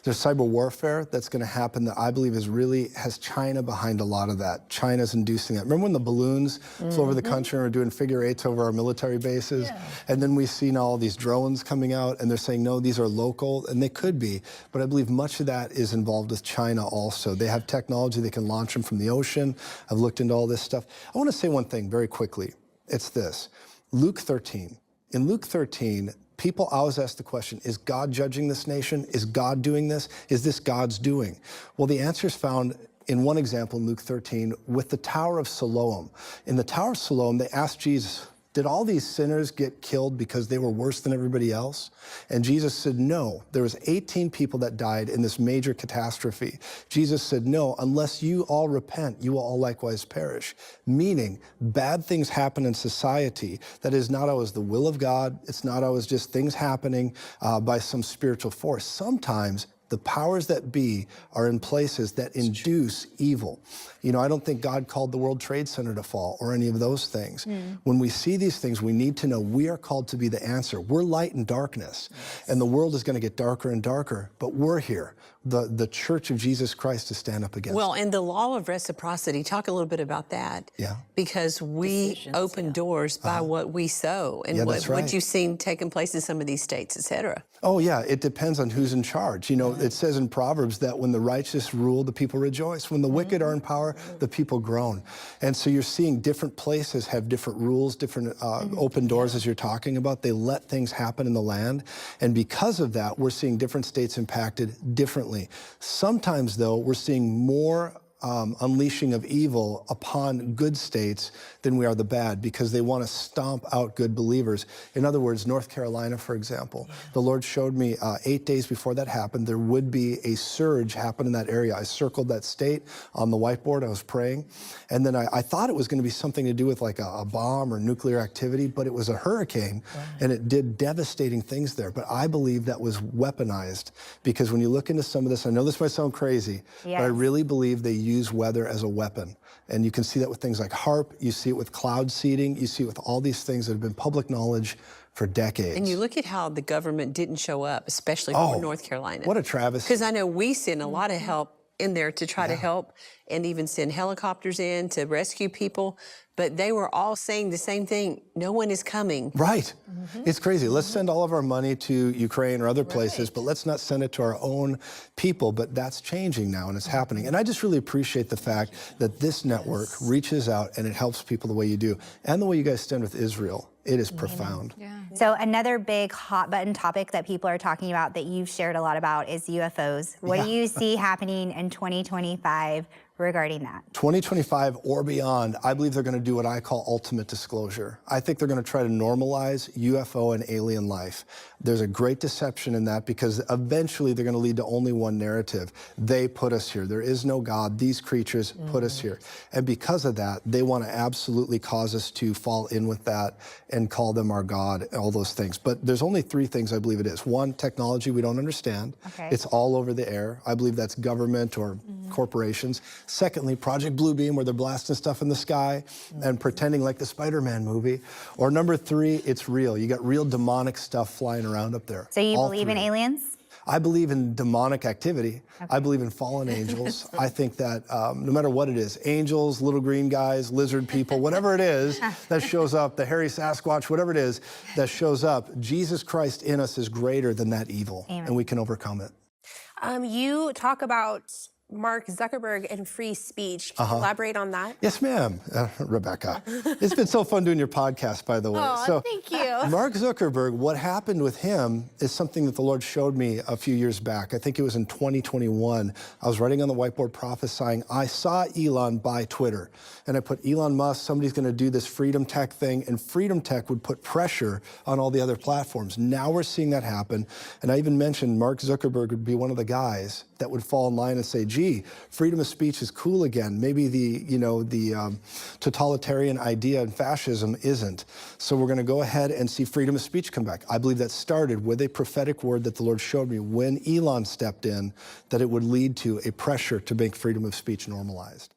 There's cyber warfare that's going to happen that I believe has China behind a lot of that. China's inducing that. Remember when the balloons flew over the country and were doing figure eights over our military bases? Yeah. And then we've seen all these drones coming out and they're saying, no, these are local, and they could be. But I believe much of that is involved with China also. They have technology, they can launch them from the ocean. I've looked into all this stuff. I want to say one thing very quickly. It's this. Luke 13. In Luke 13, people always ask the question, is God judging this nation? Is God doing this? Is this God's doing? Well, the answer is found in one example in Luke 13 with the Tower of Siloam. In the Tower of Siloam, they asked Jesus, did all these sinners get killed because they were worse than everybody else? And Jesus said, no. There was 18 people that died in this major catastrophe. Jesus said, no, unless you all repent, you will all likewise perish. Meaning, bad things happen in society. That is not always the will of God. It's not always just things happening by some spiritual force. Sometimes the powers that be are in places that induce evil. You know, I don't think God called the World Trade Center to fall or any of those things. When we see these things, we need to know we are called to be the answer. We're light in darkness, and the world is going to get darker and darker, but we're here, the Church of Jesus Christ, to stand up against it. And the law of reciprocity, talk a little bit about that. Yeah. Because we open doors by what we sow and what you've seen taking place in some of these states, et cetera. Oh, yeah, it depends on who's in charge. You know, it says in Proverbs that when the righteous rule, the people rejoice. When the wicked are in power, the people groan. And so you're seeing different places have different rules, different open doors, as you're talking about. They let things happen in the land. And because of that, we're seeing different states impacted differently. Sometimes, though, we're seeing more unleashing of evil upon good states than we are the bad, because they want to stomp out good believers. In other words, North Carolina, for example, the Lord showed me 8 days before that happened, there would be a surge happen in that area. I circled that state on the whiteboard. I was praying. And then I thought it was going to be something to do with like a bomb or nuclear activity, but it was a hurricane, and it did devastating things there. But I believe that was weaponized, because when you look into some of this, I know this might sound crazy, but I really believe they use weather as a weapon. And you can see that with things like HARP, you see it with cloud seeding, you see it with all these things that have been public knowledge for decades. And you look at how the government didn't show up, especially for North Carolina. What a travesty. Because I know we send a lot of help in there to try to help, and even send helicopters in to rescue people. But they were all saying the same thing. No one is coming. Right. It's crazy. Let's send all of our money to Ukraine or other places, but let's not send it to our own people. But that's changing now, and it's happening. And I just really appreciate the fact that this network reaches out and it helps people the way you do, and the way you guys stand with Israel. It is profound. So another big hot button topic that people are talking about that you've shared a lot about is UFOs. What do you see happening in 2025 regarding that? 2025 or beyond, I believe they're going to do what I call ultimate disclosure. I think they're going to try to normalize UFO and alien life. There's a great deception in that, because eventually they're going to lead to only one narrative. They put us here. There is no God. These creatures put us here. And because of that, they want to absolutely cause us to fall in with that and call them our God, all those things. But there's only three things I believe it is. One, technology we don't understand. It's all over the air. I believe that's government or corporations. Secondly, Project Bluebeam, where they're blasting stuff in the sky and pretending like the Spider-Man movie. Or number three, it's real. You got real demonic stuff flying around up there. So you believe in aliens? I believe in demonic activity. I believe in fallen angels. I think that no matter what it is, angels, little green guys, lizard people, whatever it is that shows up, the hairy Sasquatch, whatever it is that shows up, Jesus Christ in us is greater than that evil, and we can overcome it. You talk about Mark Zuckerberg and free speech. Can you elaborate on that? Yes, ma'am, Rebecca. It's been so fun doing your podcast, by the way. Oh, thank you. Mark Zuckerberg, what happened with him is something that the Lord showed me a few years back. I think it was in 2021. I was writing on the whiteboard prophesying. I saw Elon buy Twitter, and I put Elon Musk, somebody's going to do this freedom tech thing, and freedom tech would put pressure on all the other platforms. Now we're seeing that happen, and I even mentioned Mark Zuckerberg would be one of the guys that would fall in line and say, gee, freedom of speech is cool again. Maybe the totalitarian idea in fascism isn't. So we're going to go ahead and see freedom of speech come back. I believe that started with a prophetic word that the Lord showed me when Elon stepped in, that it would lead to a pressure to make freedom of speech normalized.